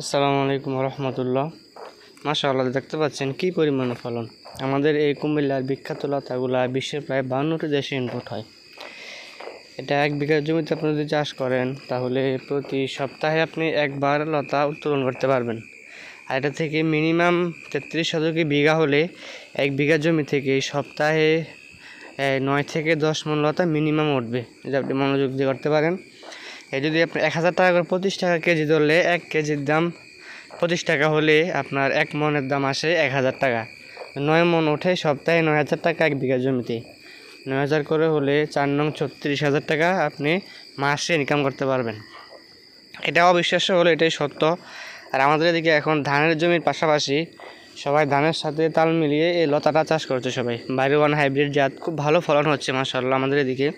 আসসালামু আলাইকুম রহমতুল্লাহ। মাশাআল্লাহ, দেখতে পাচ্ছেন কি পরিমাণে ফলন। আমাদের এই কুমিল্লার বিখ্যাত লতাগুলা বিশ্বের প্রায় 52টি দেশে ইম্পোর্ট হয়। এটা 1 বিঘা জমিতে আপনি যদি চাষ করেন তাহলে প্রতি সপ্তাহে আপনি একবার লতা উত্তোলন করতে পারবেন। আর এটা থেকে মিনিমাম 33 শতকে বিঘা হলে 1 বিঘা জমি থেকে সপ্তাহে 9 থেকে 10 মণ লতা মিনিমাম উঠবে, যদি আপনি মনোযোগ দিয়ে করতে পারেন। যদি আপনি 1000 টাকা করে 25 টাকা কেজি ধরলে 1 কেজির দাম 25 টাকা হলে আপনার 1 মণের দাম আসে 1000 টাকা। 9 মণ ওঠে সপ্তাহে 9000 টাকা 1 বিঘা জমিতে। 9000 করে হলে 4 নং 36,000 টাকা আপনি মাসে ইনকাম করতে পারবেন। এটা অবিশ্বাস্য হলো এটাই সত্য। আর আমাদের এদিকে এখন ধানের জমির পাশাপাশি সবাই ধানের সাথে তাল মিলিয়ে এই লতাটা চাষ করছে সবাই। বাড়িওয়ান হাইব্রিড জাত খুব ভালো ফলন হচ্ছে মাশাআল্লাহ আমাদের এদিকে।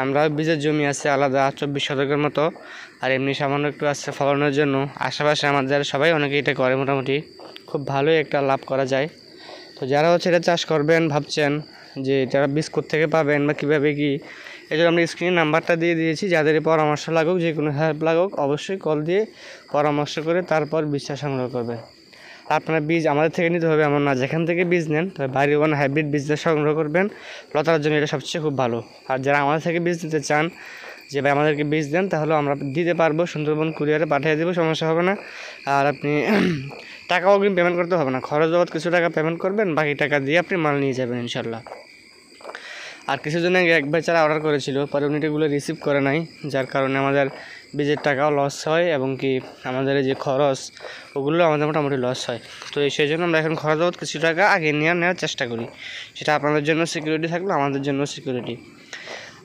আমরা বীজের জমি আছে আলাদা 24 শতকের মতো, আর এমনি সামান্য একটু আছে ফলনের জন্য। আশেপাশে আমাদের সবাই অনেকে এটা করে, মোটামুটি খুব ভালোই একটা লাভ করা যায়। তো যারা এটা চাষ করবেন ভাবছেন যে যারা বীজ থেকে পাবেন বা কীভাবে কী, এই জন্য আমরা স্ক্রিনে নাম্বারটা দিয়ে দিয়েছি। যাদের পরামর্শ লাগুক, যে কোনো হেল্প লাগুক, অবশ্যই কল দিয়ে পরামর্শ করে তারপর বীজটা সংগ্রহ করবেন। আপনার বীজ আমাদের থেকে নিতে হবে এমন না, যেখান থেকে বীজ নেন তবে বাড়িওয়ান হাইব্রিড বীজটা সংগ্রহ করবেন। লতার জন্য এটা সবচেয়ে খুব ভালো। আর যারা আমাদের থেকে বীজ নিতে চান যে ভাই আমাদেরকে বীজ দেন, তাহলে আমরা দিতে পারবো, সুন্দরবন কুরিয়ারে পাঠিয়ে দেবো, সমস্যা হবে না। আর আপনি টাকাও অগ্রিম পেমেন্ট করতে হবে না, খরচ বাবদ কিছু টাকা পেমেন্ট করবেন, বাকি টাকা দিয়ে আপনি মাল নিয়ে যাবেন ইনশাল্লাহ। আর কিছুদিন আগে এক বেচারা অর্ডার করেছিল, পরে উনি এগুলো রিসিভ করে নাই, যার কারণে আমাদের বীজের টাকাও লস হয় এবং কি আমাদের যে খরচ ওগুলো আমাদের মোটামুটি লস হয়। তো সেই জন্য আমরা এখন খরচ বাবদ কিছু টাকা আগে নেওয়ার চেষ্টা করি। সেটা আপনাদের জন্য সিকিউরিটি থাকলো, আমাদের জন্য সিকিউরিটি।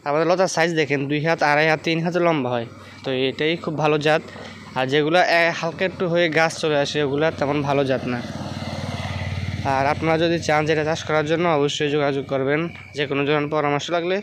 আমাদের লতার সাইজ দেখেন 2 হাত, 2.5 হাত, 3 হাতে লম্বা হয়। তো এটাই খুব ভালো জাত। আর যেগুলো হালকা একটু হয়ে গাছ চলে আসে ওগুলো তেমন ভালো জাত না। আর আপনারা যদি চান যেটা চাষ করার জন্য অবশ্যই যোগাযোগ করবেন, যে কোনো ধরনের পরামর্শ লাগলে